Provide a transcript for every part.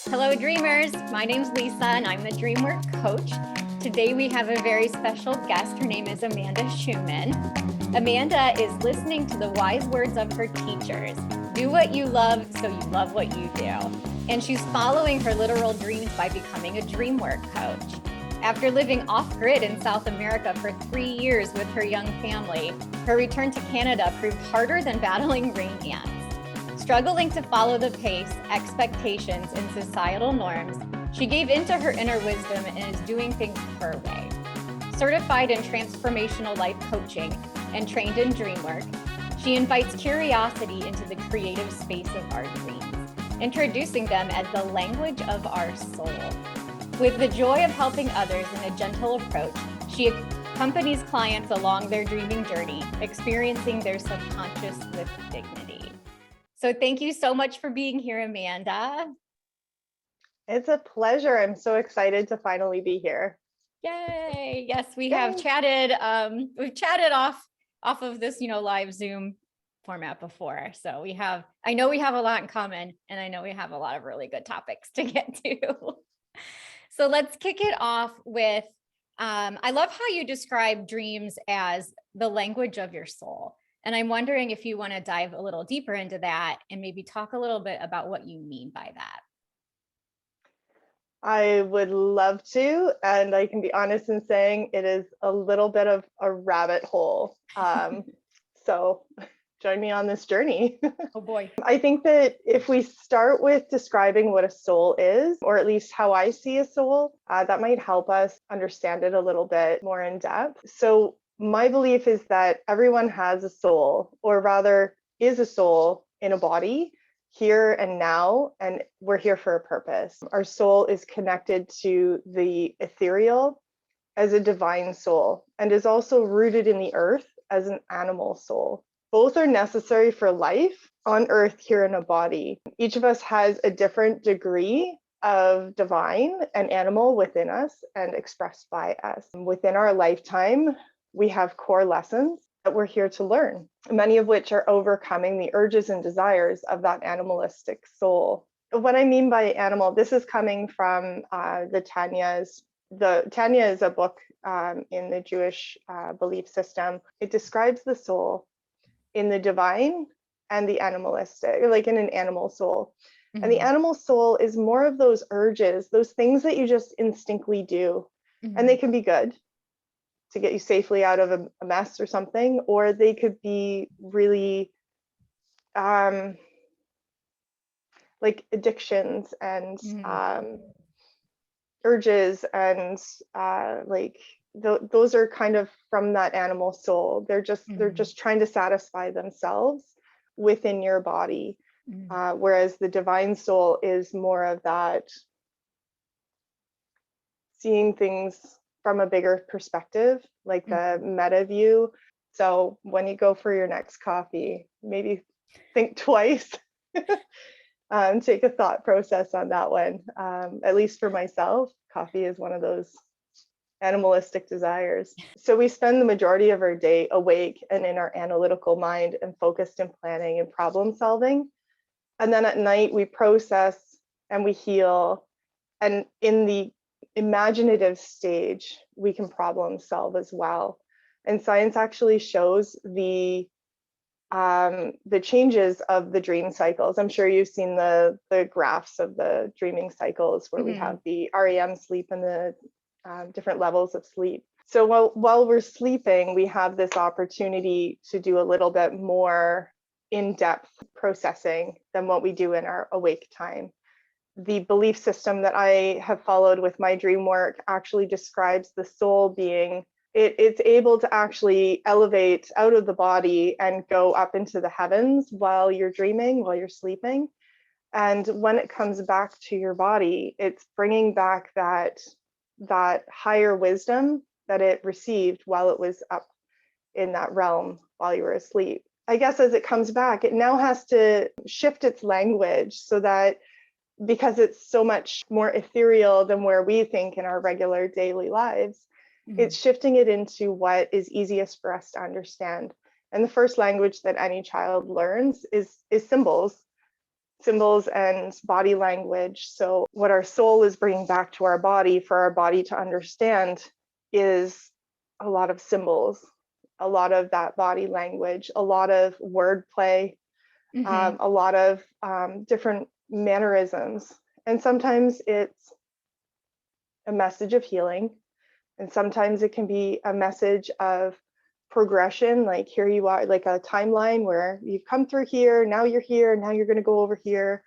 Hello, dreamers. My name's Lisa, and I'm the Dreamwork Coach. Today, we have a very special guest. Her name is Amanda Shuman. Amanda is listening to the wise words of her teachers. Do what you love so you love what you do. And she's following her literal dreams by becoming a Dreamwork Coach. After living off-grid in South America for 3 years with her young family, her return to Canada proved harder than battling rain ants. Struggling to follow the pace, expectations, and societal norms, she gave into her inner wisdom and is doing things her way. Certified in Transformational Life Coaching and trained in Dreamwork, she invites curiosity into the creative space of our dreams, introducing them as the language of our soul. With the joy of helping others in a gentle approach, she accompanies clients along their dreaming journey, experiencing their subconscious with dignity. So thank you so much for being here, Amanda. It's a pleasure. I'm so excited to finally be here. Yay. Yes, we have chatted. We've chatted off of this, live Zoom format before. So I know we have a lot in common, and I know we have a lot of really good topics to get to. So let's kick it off with, I love how you describe dreams as the language of your soul. And I'm wondering if you want to dive a little deeper into that and maybe talk a little bit about what you mean by that. I would love to, and I can be honest in saying it is a little bit of a rabbit hole. So join me on this journey. Oh boy. I think that if we start with describing what a soul is, or at least how I see a soul, that might help us understand it a little bit more in depth. So my belief is that everyone has a soul, or rather is a soul in a body here and now, and we're here for a purpose. Our soul is connected to the ethereal as a divine soul and is also rooted in the earth as an animal soul. Both are necessary for life on earth here in a body. Each of us has a different degree of divine and animal within us and expressed by us. Within our lifetime, we have core lessons that we're here to learn, many of which are overcoming the urges and desires of that animalistic soul. What I mean by animal, this is coming from the Tanyas. The Tanya is a book in the Jewish belief system. It describes the soul in the divine and the animalistic, like in an animal soul. Mm-hmm. And the animal soul is more of those urges, those things that you just instinctively do. Mm-hmm. And they can be good to get you safely out of a mess or something, or they could be really like addictions and urges, and those are kind of from that animal soul. They're just trying to satisfy themselves within your body, whereas the divine soul is more of that seeing things from a bigger perspective, like the meta view. So when you go for your next coffee, maybe think twice, take a thought process on that one. At least for myself, coffee is one of those animalistic desires. So we spend the majority of our day awake and in our analytical mind and focused in planning and problem solving. And then at night we process and we heal. And in the imaginative stage, we can problem solve as well. And science actually shows the changes of the dream cycles. I'm sure you've seen the graphs of the dreaming cycles where we have the REM sleep and the different levels of sleep. So while we're sleeping, we have this opportunity to do a little bit more in-depth processing than what we do in our awake time. The belief system that I have followed with my dream work actually describes the soul being, it's able to actually elevate out of the body and go up into the heavens while you're dreaming, while you're sleeping. And when it comes back to your body, it's bringing back that higher wisdom that it received while it was up in that realm while you were asleep. I guess as it comes back, it now has to shift its language so that, because it's so much more ethereal than where we think in our regular daily lives, it's shifting it into what is easiest for us to understand. And the first language that any child learns is symbols. symbols and body language. So what our soul is bringing back to our body for our body to understand is a lot of symbols, a lot of that body language, a lot of wordplay, a lot of different mannerisms. And sometimes it's a message of healing, and sometimes it can be a message of progression, like here you are, like a timeline where you've come through here, now you're here, now you're going to go over here.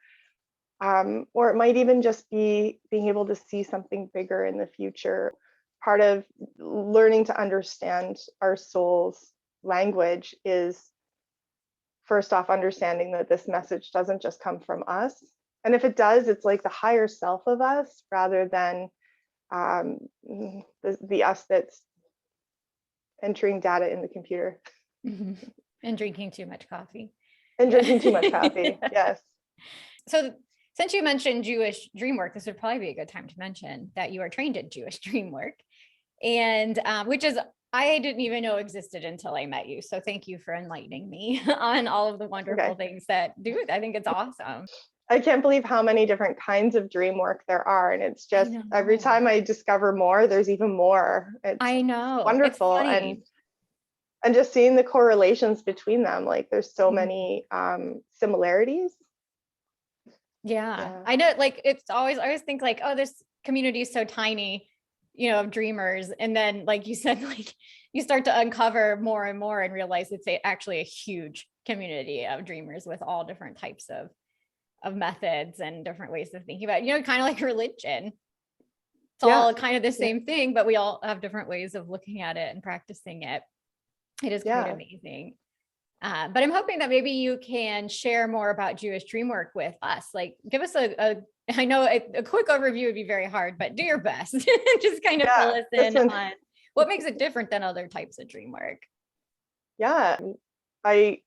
Or it might even just be being able to see something bigger in the future. Part of learning to understand our soul's language is, first off, understanding that this message doesn't just come from us. And if it does, it's like the higher self of us rather than the us that's entering data in the computer. And drinking too much coffee. And drinking too much coffee, yes. So since you mentioned Jewish Dreamwork, this would probably be a good time to mention that you are trained in Jewish Dreamwork, and which is, I didn't even know existed until I met you. So thank you for enlightening me on all of the wonderful things that do it. I think it's awesome. I can't believe how many different kinds of dream work there are. And it's just every time I discover more, there's even more. It's wonderful. And just seeing the correlations between them, like there's so many similarities. Yeah. I know, like I always think like, oh, this community is so tiny, of dreamers. And then like you said, like you start to uncover more and more and realize it's actually a huge community of dreamers with all different types of methods and different ways of thinking about it, kind of like religion. It's all kind of the same thing, but we all have different ways of looking at it and practicing it. It is quite amazing. But I'm hoping that maybe you can share more about Jewish Dreamwork with us. Like give us I know a quick overview would be very hard, but do your best. Just kind of fill us in on what makes it different than other types of dream work. Yeah, I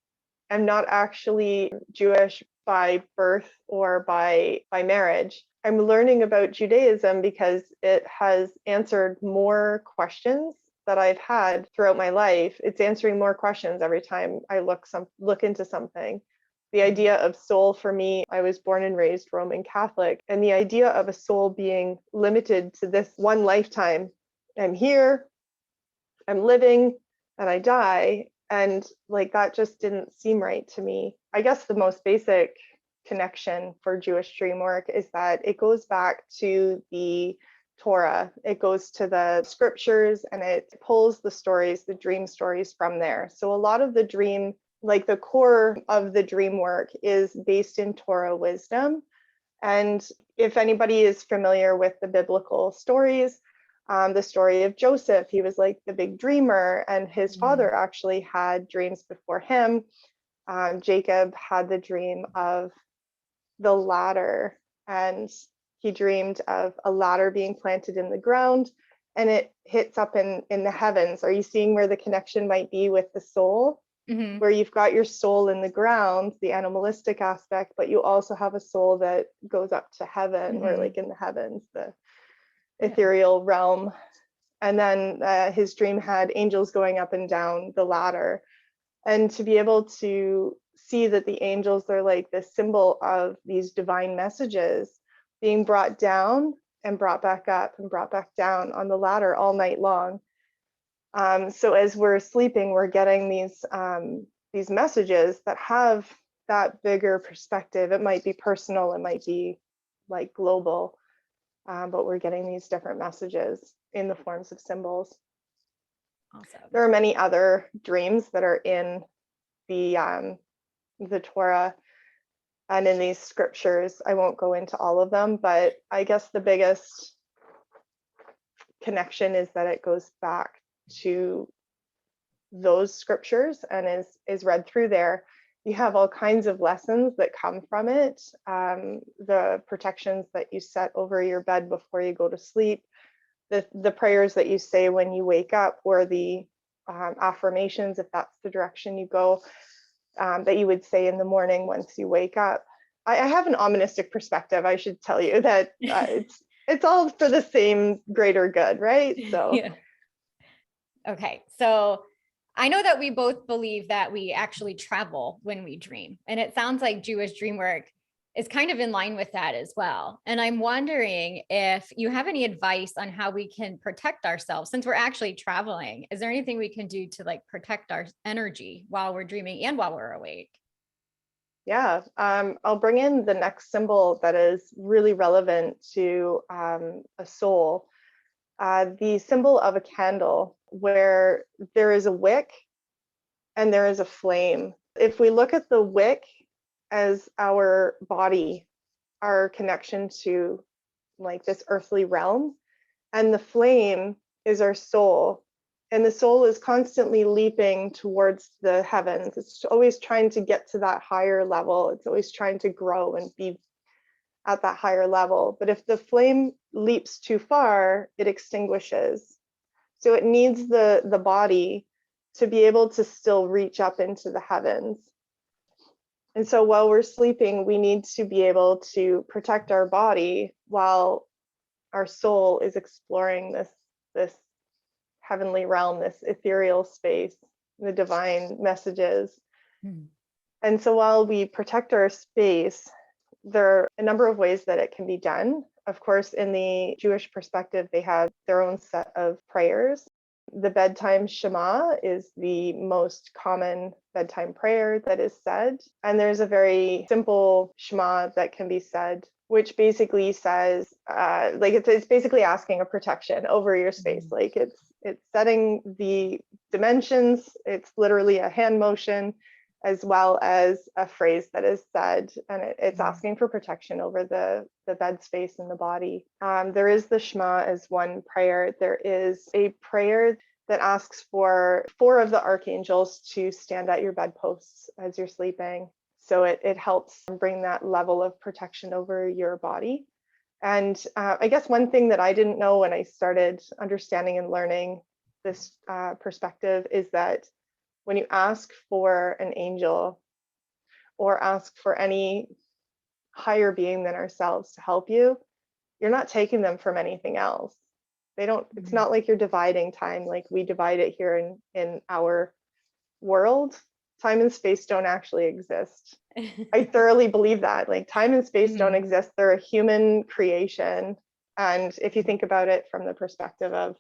am not actually Jewish by birth or by marriage. I'm learning about Judaism because it has answered more questions that I've had throughout my life. It's answering more questions every time I look into something. The idea of soul for me, I was born and raised Roman Catholic, and the idea of a soul being limited to this one lifetime. I'm here, I'm living, and I die. And like that just didn't seem right to me. I guess the most basic connection for Jewish dream work is that it goes back to the Torah. It goes to the scriptures and it pulls the stories, the dream stories from there. So a lot of the dream, like the core of the dream work, is based in Torah wisdom. And if anybody is familiar with the biblical stories, the story of Joseph, he was like the big dreamer, and his father actually had dreams before him. Jacob had the dream of the ladder, and he dreamed of a ladder being planted in the ground and it hits up in the heavens. Are you seeing where the connection might be with the soul? Where you've got your soul in the ground, the animalistic aspect, but you also have a soul that goes up to heaven, or like in the heavens, the ethereal realm. And then his dream had angels going up and down the ladder. And to be able to see that the angels are like the symbol of these divine messages being brought down and brought back up and brought back down on the ladder all night long. So as we're sleeping, we're getting these messages that have that bigger perspective. It might be personal, it might be like global, but we're getting these different messages in the forms of symbols. Awesome. There are many other dreams that are in the Torah and in these scriptures. I won't go into all of them, but I guess the biggest connection is that it goes back to those scriptures and is read through there. You have all kinds of lessons that come from it. The protections that you set over your bed before you go to sleep, the prayers that you say when you wake up, or the affirmations, if that's the direction you go, that you would say in the morning once you wake up. I have an omonistic perspective. I should tell you that it's all for the same greater good, right? So. Yeah. Okay, so I know that we both believe that we actually travel when we dream, and it sounds like Jewish dream work is kind of in line with that as well. And I'm wondering if you have any advice on how we can protect ourselves since we're actually traveling. Is there anything we can do to like protect our energy while we're dreaming and while we're awake? Yeah, I'll bring in the next symbol that is really relevant to a soul. The symbol of a candle, where there is a wick and there is a flame. If we look at the wick as our body, our connection to like this earthly realm, and the flame is our soul. And the soul is constantly leaping towards the heavens. It's always trying to get to that higher level. It's always trying to grow and be at that higher level. But if the flame leaps too far, it extinguishes. So it needs the body to be able to still reach up into the heavens. And so while we're sleeping, we need to be able to protect our body while our soul is exploring this heavenly realm, this ethereal space, the divine messages. And so while we protect our space, there are a number of ways that it can be done. Of course, in the Jewish perspective, they have their own set of prayers. The bedtime Shema is the most common bedtime prayer that is said. And there's a very simple Shema that can be said, which basically says, it's basically asking a protection over your space. Like it's setting the dimensions. It's literally a hand motion as well as a phrase that is said, and it's asking for protection over the bed space and the body. There is the Shema as one prayer. There is a prayer that asks for 4 of the archangels to stand at your bedposts as you're sleeping. So it helps bring that level of protection over your body. And I guess one thing that I didn't know when I started understanding and learning this perspective is that when you ask for an angel or ask for any higher being than ourselves to help you, you're not taking them from anything else. It's not like you're dividing time like we divide it here in our world. Time and space don't actually exist. I thoroughly believe that. Like time and space don't exist. They're a human creation. And if you think about it from the perspective of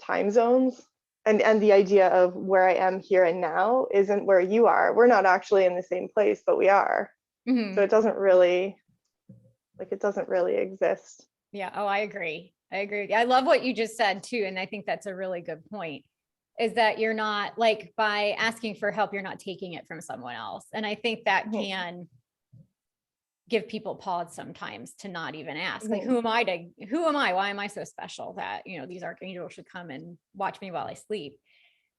time zones, and the idea of where I am here and now isn't where you are. We're not actually in the same place, but we are. So it doesn't really exist. Yeah. Oh, I agree. I love what you just said too. And I think that's a really good point, is that you're not, like, by asking for help, you're not taking it from someone else. And I think that can give people pause sometimes to not even ask, like, who am I? Why am I so special that, these archangels should come and watch me while I sleep?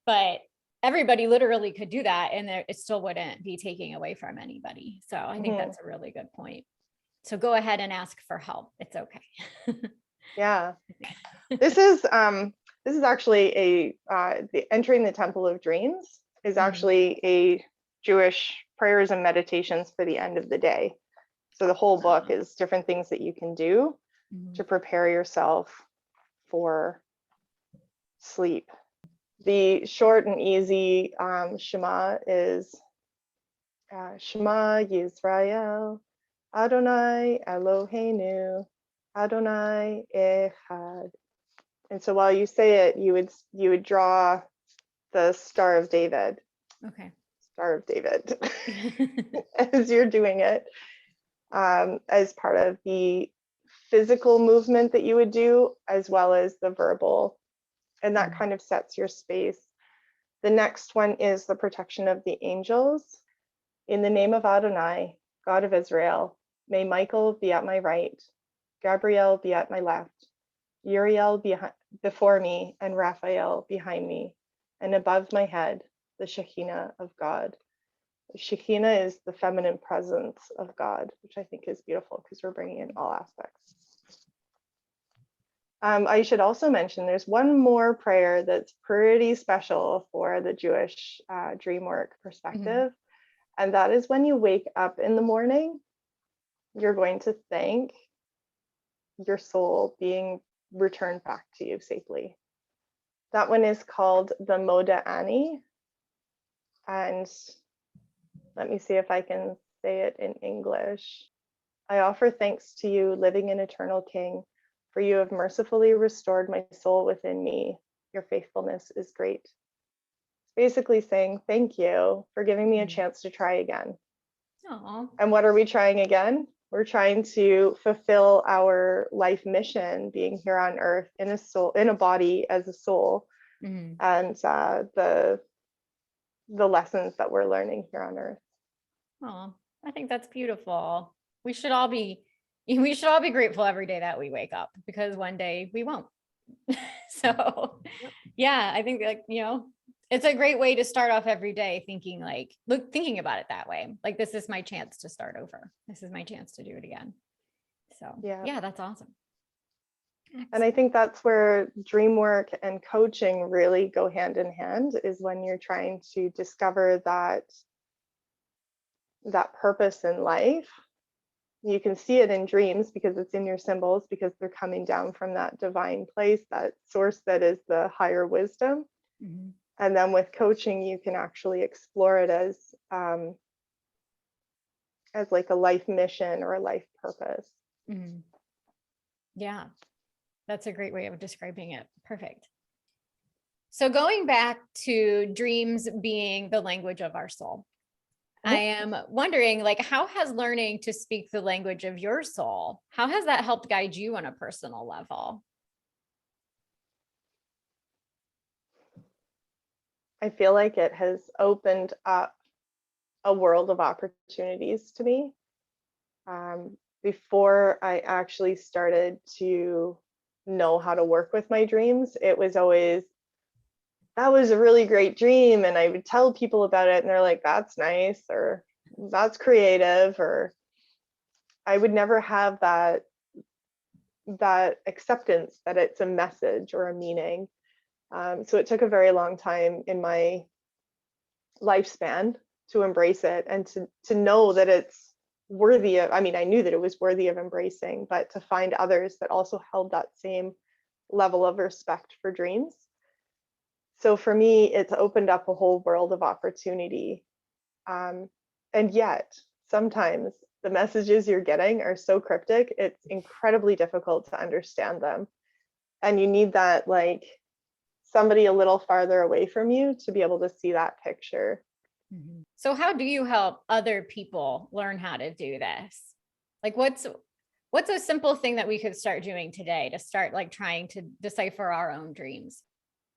But everybody literally could do that and it still wouldn't be taking away from anybody. So I think that's a really good point. So go ahead and ask for help. It's okay. Yeah. This is actually the entering the Temple of Dreams is actually a Jewish prayers and meditations for the end of the day. So the whole book is different things that you can do to prepare yourself for sleep. The short and easy Shema is Shema Yisrael, Adonai Eloheinu, Adonai Echad. And so while you say it, you would draw the Star of David. Okay. Star of David as you're doing it. As part of the physical movement that you would do, as well as the verbal. And that kind of sets your space. The next one is the protection of the angels. In the name of Adonai, God of Israel, may Michael be at my right, Gabriel be at my left, Uriel before me, and Raphael behind me, and above my head, the Shekinah of God. Shekinah is the feminine presence of God, which I think is beautiful because we're bringing in all aspects. I should also mention there's one more prayer that's pretty special for the Jewish Dreamwork perspective. And that is when you wake up in the morning, you're going to thank your soul being returned back to you safely. That one is called the Moda Ani. And let me see if I can say it in English. I offer thanks to you, living and eternal King, for you have mercifully restored my soul within me. Your faithfulness is great. It's basically saying thank you for giving me a chance to try again. Aww. And what are we trying again? We're trying to fulfill our life mission, being here on earth in a soul, in a body as a soul, and the lessons that we're learning here on earth. Oh, I think that's beautiful. We should all be grateful every day that we wake up, because one day we won't. So yeah, I think it's a great way to start off every day, thinking about it that way. Like, this is my chance to start over. This is my chance to do it again. So yeah, that's awesome. Excellent. And I think that's where dream work and coaching really go hand in hand, is when you're trying to discover that purpose in life. You can see it in dreams because it's in your symbols, because they're coming down from that divine place, that source that is the higher wisdom. And then with coaching, you can actually explore it as like a life mission or a life purpose. Yeah, that's a great way of describing it. Perfect. So going back to dreams being the language of our soul, I am wondering, how has learning to speak the language of your soul, how has that helped guide you on a personal level? I feel like it has opened up a world of opportunities to me. Before I actually started to know how to work with my dreams, it was always, that was a really great dream. And I would tell people about it and they're like, that's nice, or that's creative, or I would never have that acceptance that it's a message or a meaning. So it took a very long time in my lifespan to embrace it, and to know that it's worthy of, I knew that it was worthy of embracing, but to find others that also held that same level of respect for dreams. So for me, it's opened up a whole world of opportunity. And yet, sometimes the messages you're getting are so cryptic, it's incredibly difficult to understand them. And you need that, somebody a little farther away from you to be able to see that picture. So how do you help other people learn how to do this? What's a simple thing that we could start doing today to start trying to decipher our own dreams?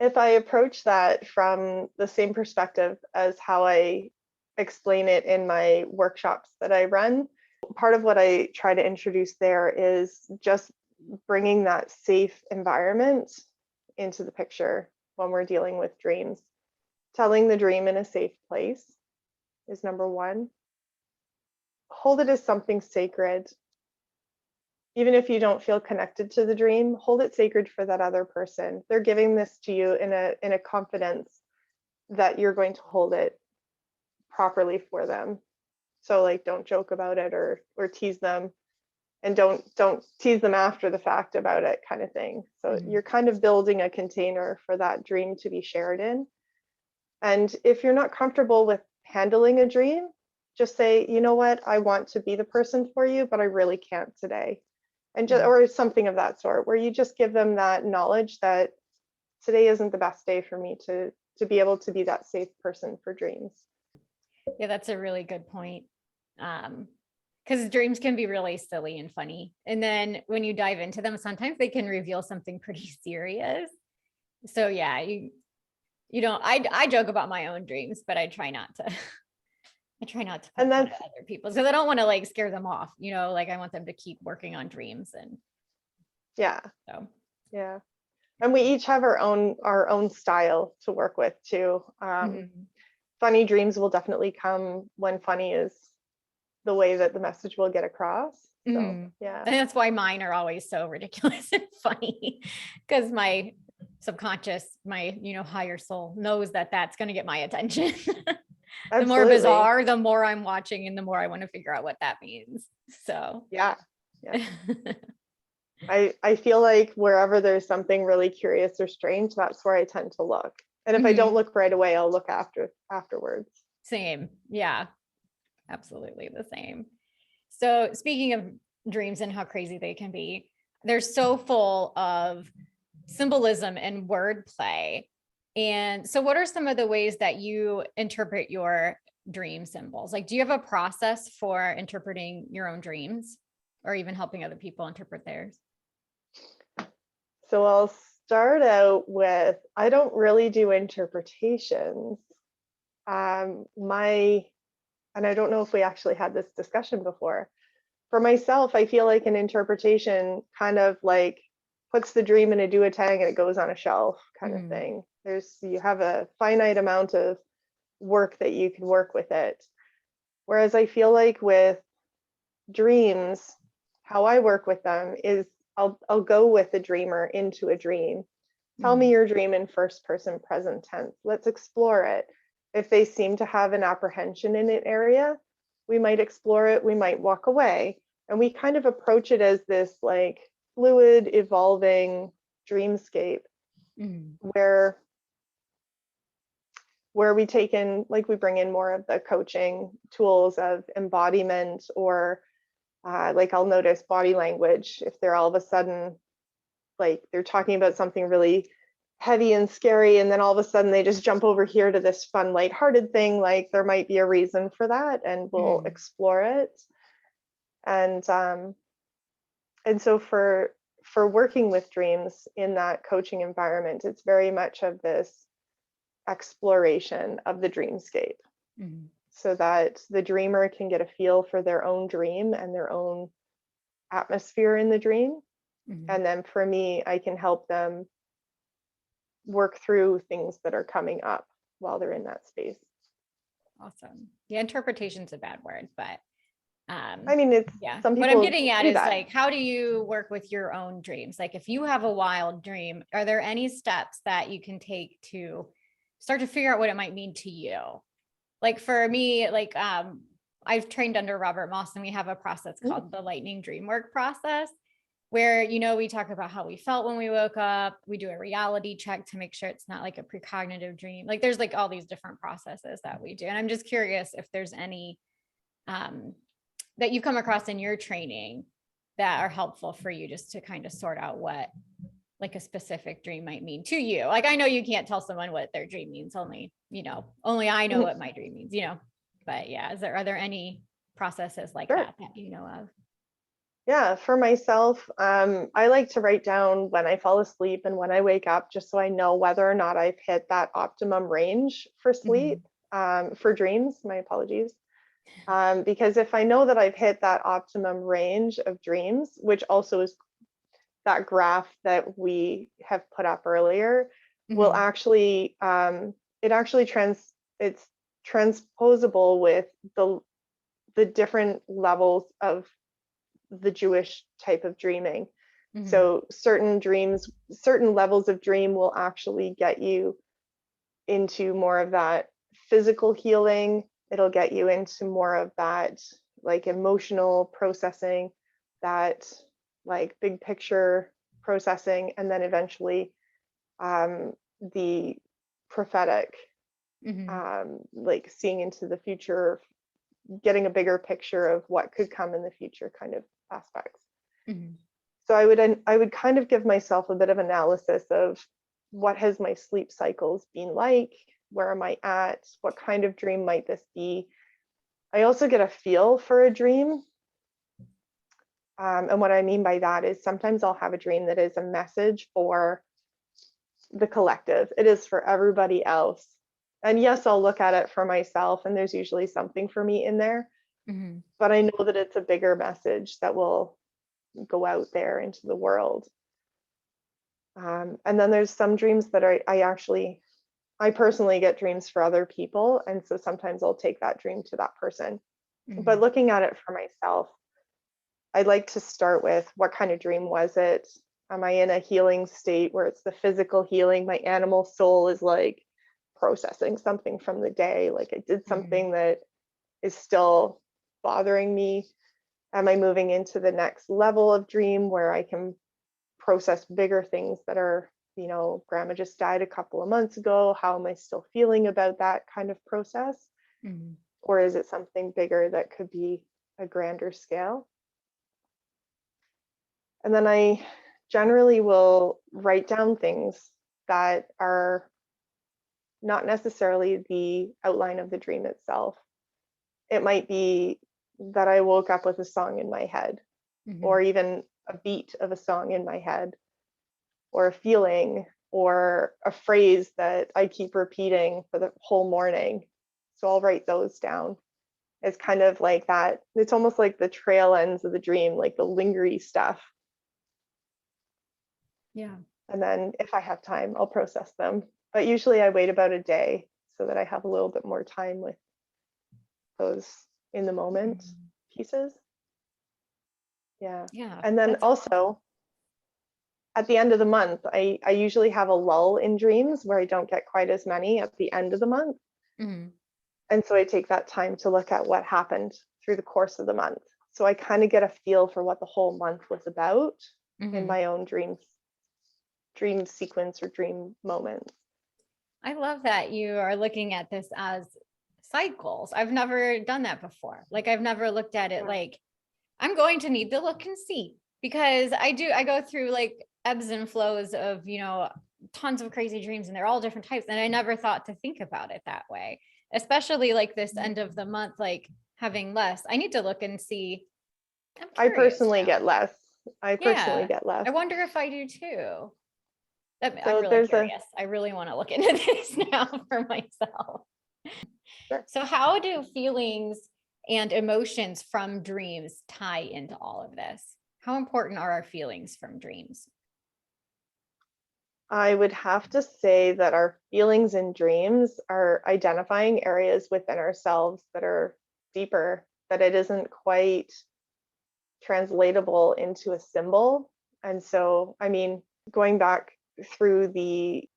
If I approach that from the same perspective as how I explain it in my workshops that I run, part of what I try to introduce there is just bringing that safe environment into the picture when we're dealing with dreams. Telling the dream in a safe place is number one. Hold it as something sacred. Even if you don't feel connected to the dream, hold it sacred for that other person. They're giving this to you in a confidence that you're going to hold it properly for them. So don't joke about it or tease them, and don't tease them after the fact about it, kind of thing. So you're kind of building a container for that dream to be shared in. And if you're not comfortable with handling a dream, just say, you know what, I want to be the person for you, but I really can't today. And or something of that sort, where you just give them that knowledge that today isn't the best day for me to be able to be that safe person for dreams. Yeah, that's a really good point. Because dreams can be really silly and funny. And then when you dive into them, sometimes they can reveal something pretty serious. So yeah, I joke about my own dreams, but I try not to. I try not to put fun at other people, because I don't want to scare them off. I want them to keep working on dreams. And yeah. So yeah. And we each have our own style to work with too. Funny dreams will definitely come when funny is the way that the message will get across. So yeah. And that's why mine are always so ridiculous and funny, because my subconscious, my higher soul knows that that's going to get my attention. The more bizarre, the more I'm watching, and the more I want to figure out what that means. So yeah. I feel like wherever there's something really curious or strange, that's where I tend to look. And if I don't look right away, I'll look afterwards. Same. Yeah, absolutely the same. So speaking of dreams and how crazy they can be. They're so full of symbolism and wordplay. And so what are some of the ways that you interpret your dream symbols? Like, do you have a process for interpreting your own dreams or even helping other people interpret theirs? So I'll start out with, I don't really do interpretations. And I don't know if we actually had this discussion before. For myself, I feel like an interpretation kind of like puts the dream in a duotang and it goes on a shelf kind of thing. You have a finite amount of work that you can work with it. Whereas I feel like with dreams, how I work with them is I'll go with the dreamer into a dream. Tell me your dream in first person present tense. Let's explore it. If they seem to have an apprehension in an area, we might explore it, we might walk away. And we kind of approach it as this like fluid, evolving dreamscape where we take in, like we bring in more of the coaching tools of embodiment or like I'll notice body language. If they're all of a sudden, like they're talking about something really heavy and scary, and then all of a sudden they just jump over here to this fun, lighthearted thing, like there might be a reason for that, and we'll explore it. And so for working with dreams in that coaching environment, it's very much of this exploration of the dreamscape. So that the dreamer can get a feel for their own dream and their own atmosphere in the dream. And then for me, I can help them work through things that are coming up while they're in that space. Awesome. Yeah, interpretation's a bad word, but I mean, it's some people. What I'm getting at is that. like, how do you work with your own dreams? Like if you have a wild dream, are there any steps that you can take to start to figure out what it might mean to you? Like for me, like I've trained under Robert Moss, and we have a process called the Lightning Dreamwork process, where, you know, we talk about how we felt when we woke up. We do a reality check to make sure it's not like a precognitive dream. Like there's like all these different processes that we do. And I'm just curious if there's any that you've come across in your training that are helpful for you just to kind of sort out what like a specific dream might mean to you. Like, I know you can't tell someone what their dream means, only I know what my dream means, but yeah, are there any processes like that you know of? Yeah, for myself, I like to write down when I fall asleep and when I wake up, just so I know whether or not I've hit that optimum range for sleep, for dreams, my apologies. Because if I know that I've hit that optimum range of dreams, which also is that graph that we have put up earlier, will actually, it's transposable with the different levels of the Jewish type of dreaming. So certain levels of dream will actually get you into more of that physical healing. It'll get you into more of that like emotional processing, that like big picture processing, and then eventually the prophetic, like seeing into the future, getting a bigger picture of what could come in the future kind of aspects. So I would kind of give myself a bit of analysis of what has my sleep cycles been like, where am I at, what kind of dream might this be. I also get a feel for a dream. And what I mean by that is sometimes I'll have a dream that is a message for the collective. It is for everybody else. And yes, I'll look at it for myself, and there's usually something for me in there. But I know that it's a bigger message that will go out there into the world. And then there's some dreams that I personally get dreams for other people. And so sometimes I'll take that dream to that person. But looking at it for myself, I'd like to start with, what kind of dream was it? Am I in a healing state where it's the physical healing? My animal soul is like processing something from the day. Like I did something that is still bothering me. Am I moving into the next level of dream where I can process bigger things that are, grandma just died a couple of months ago. How am I still feeling about that kind of process? Or is it something bigger that could be a grander scale? And then I generally will write down things that are not necessarily the outline of the dream itself. It might be that I woke up with a song in my head, or even a beat of a song in my head, or a feeling, or a phrase that I keep repeating for the whole morning. So I'll write those down. It's kind of like that. It's almost like the trail ends of the dream, like the lingery stuff. Yeah. And then if I have time, I'll process them. But usually I wait about a day so that I have a little bit more time with those in the moment pieces. Yeah. Yeah. And then also at the end of the month, I usually have a lull in dreams where I don't get quite as many at the end of the month. And so I take that time to look at what happened through the course of the month. So I kind of get a feel for what the whole month was about in my own dream sequence or dream moments. I love that you are looking at this as cycles. I've never done that before. Like I've never looked at it like I'm going to need to look and see, because I go through like ebbs and flows of, you know, tons of crazy dreams, and they're all different types. And I never thought to think about it that way, especially like this end of the month, like having less. I need to look and see. I personally get less. I wonder if I do too. I'm So really curious. I really want to look into this now for myself. Sure. So how do feelings and emotions from dreams tie into all of this? How important are our feelings from dreams? I would have to say that our feelings in dreams are identifying areas within ourselves that are deeper, that it isn't quite translatable into a symbol. And so, I mean, going back through the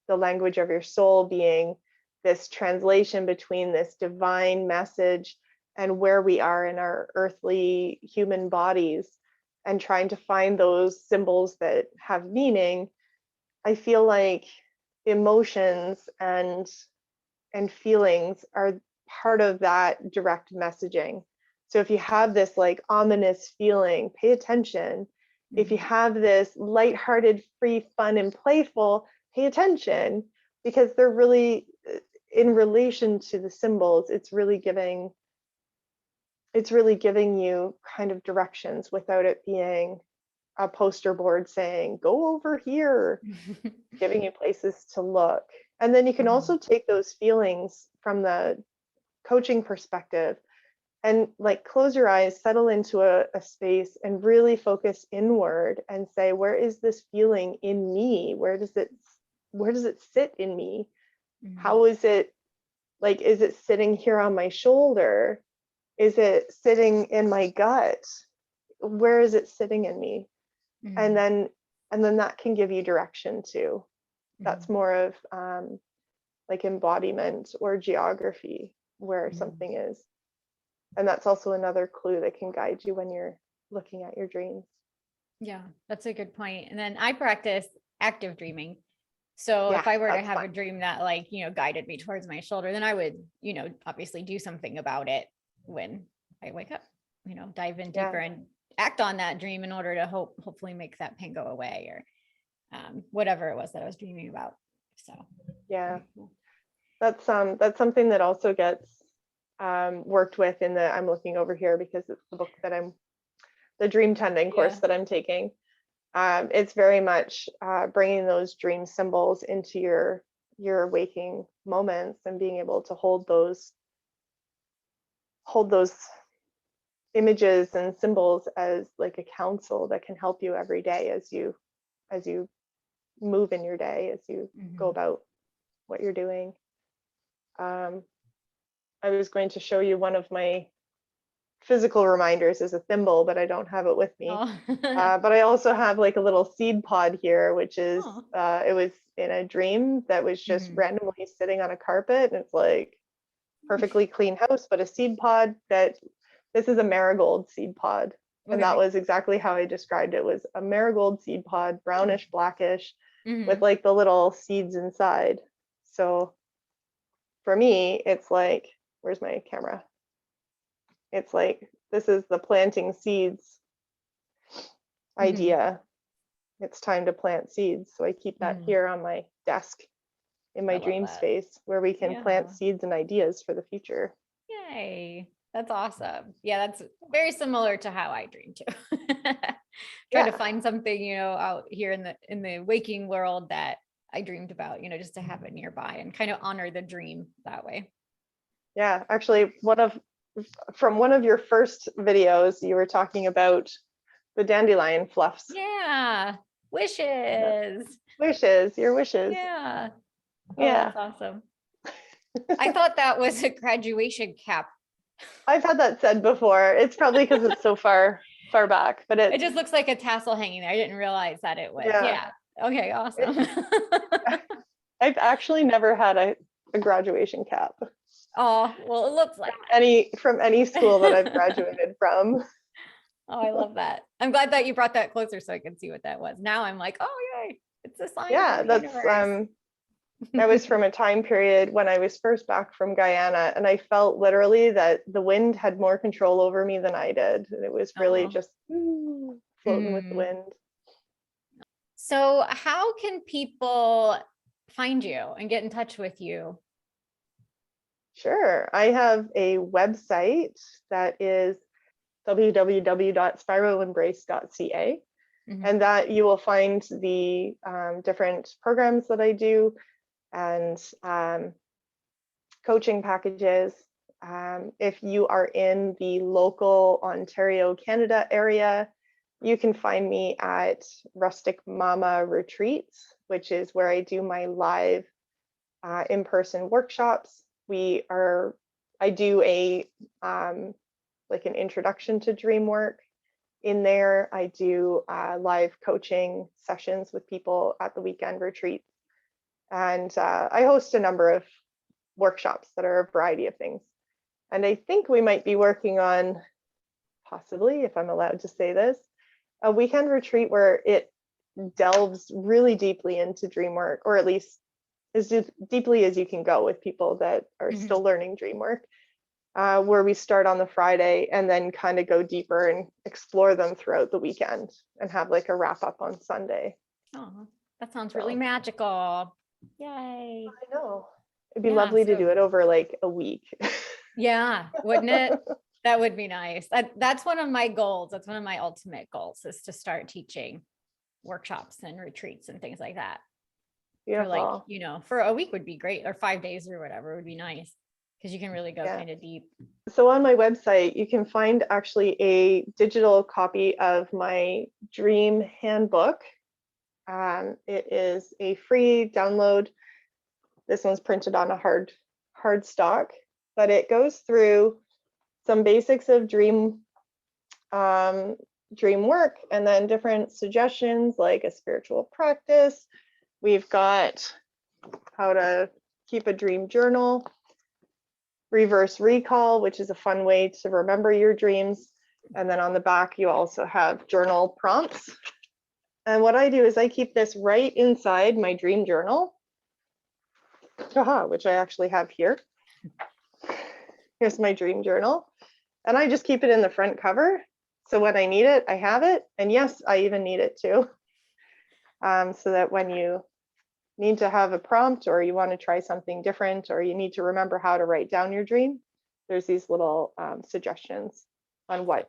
language of your soul being this translation between this divine message and where we are in our earthly human bodies, and trying to find those symbols that have meaning, I feel like emotions and feelings are part of that direct messaging. So if you have this like ominous feeling, pay attention. If you have this lighthearted, free, fun, and playful, pay attention, because they're really, in relation to the symbols, it's really giving you kind of directions without it being a poster board saying, go over here, giving you places to look. And then you can also take those feelings from the coaching perspective and like close your eyes, settle into a space, and really focus inward and say, where is this feeling in me? Where does it sit in me? How is it, like, is it sitting here on my shoulder? Is it sitting in my gut? Where is it sitting in me? And then that can give you direction too. That's more of like embodiment or geography where something is. And that's also another clue that can guide you when you're looking at your dreams. Yeah, that's a good point. And then I practice active dreaming. So if I were to have a dream that like, you know, guided me towards my shoulder, then I would, you know, obviously do something about it when I wake up, you know, dive in deeper and act on that dream in order to hopefully make that pain go away, or whatever it was that I was dreaming about. So yeah, that's something that also gets worked with in the, I'm looking over here because it's the book that the dream tending course that I'm taking. It's very much bringing those dream symbols into your waking moments and being able to hold those images and symbols as like a counsel that can help you every day as you move in your day, as you go about what you're doing. I was going to show you one of my physical reminders is a thimble, but I don't have it with me. But I also have like a little seed pod here, which is it was in a dream that was just randomly sitting on a carpet, and it's like perfectly clean house, but a seed pod this is a marigold seed pod. And that was exactly how I described it. It was a marigold seed pod, brownish, blackish, with like the little seeds inside. So for me, it's like, where's my camera? It's like, this is the planting seeds idea, it's time to plant seeds. So I keep that here on my desk in my dream space where we can plant seeds and ideas for the future. Yay. That's awesome. Yeah, that's very similar to how I dream too. Try to find something, out here in the waking world that I dreamed about, just to have it nearby and kind of honor the dream that way. Yeah, actually from one of your first videos, you were talking about the dandelion fluffs. Yeah. Wishes. Your wishes. Yeah. Oh, yeah. That's awesome. I thought that was a graduation cap. I've had that said before. It's probably because it's so far back, but it just looks like a tassel hanging there. I didn't realize that it was. Yeah. Okay, awesome. I've actually never had a graduation cap. Oh, well, it looks like from any school that I've graduated from. Oh, I love that. I'm glad that you brought that closer so I can see what that was. Now I'm like, oh yay, it's a sign. Yeah, that's that was from a time period when I was first back from Guyana, and I felt literally that the wind had more control over me than I did. And it was really just floating with the wind. So how can people find you and get in touch with you? Sure. I have a website that is www.spiralembrace.ca, and that you will find the different programs that I do and coaching packages. If you are in the local Ontario, Canada area, you can find me at Rustic Mama Retreats, which is where I do my live in-person workshops. I do a like an introduction to Dreamwork. In there, I do live coaching sessions with people at the weekend retreats. And I host a number of workshops that are a variety of things. And I think we might be working on, possibly, if I'm allowed to say this, a weekend retreat where it delves really deeply into Dreamwork, or at least as deeply as you can go with people that are still learning Dreamwork. Where we start on the Friday and then kind of go deeper and explore them throughout the weekend and have like a wrap up on Sunday. Oh, that sounds really magical. Yay. I know. It'd be lovely to do it over like a week. Yeah, wouldn't it? That would be nice. That's one of my goals. That's one of my ultimate goals, is to start teaching workshops and retreats and things like that. Beautiful. For a week would be great, or 5 days or whatever would be nice. Because you can really go kind of deep. So on my website, you can find actually a digital copy of my dream handbook. It is a free download. This one's printed on a hard stock, but it goes through some basics of dream work, and then different suggestions like a spiritual practice. We've got how to keep a dream journal, reverse recall, which is a fun way to remember your dreams. And then on the back, you also have journal prompts. And what I do is I keep this right inside my dream journal, which I actually have here. Here's my dream journal. And I just keep it in the front cover. So when I need it, I have it. And yes, I even need it too. So that when you need to have a prompt, or you want to try something different, or you need to remember how to write down your dream, there's these little suggestions on what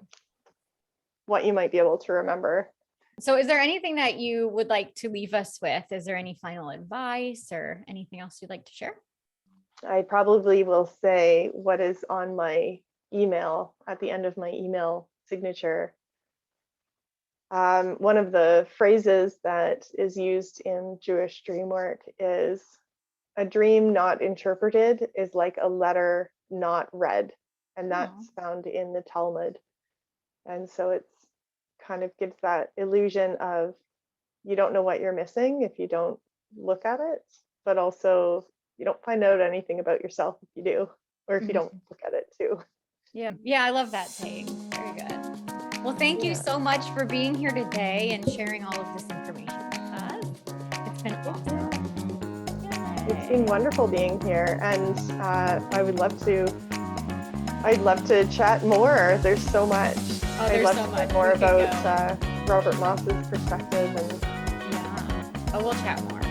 you might be able to remember. So is there anything that you would like to leave us with? Is there any final advice or anything else you'd like to share? I probably will say what is on my email at the end of my email signature. One of the phrases that is used in Jewish Dreamwork is, a dream not interpreted is like a letter not read. And that's found in the Talmud. And so it's kind of gives that illusion of you don't know what you're missing if you don't look at it, but also you don't find out anything about yourself if you do, or if you don't look at it too. Yeah, I love that saying. Very good. Well, thank you so much for being here today and sharing all of this information with us. It's been awesome. Yay. It's been wonderful being here, and I'd love to chat more. There's so much. I'd love to learn more about Robert Moss's perspective. And Yeah. Oh, we'll chat more.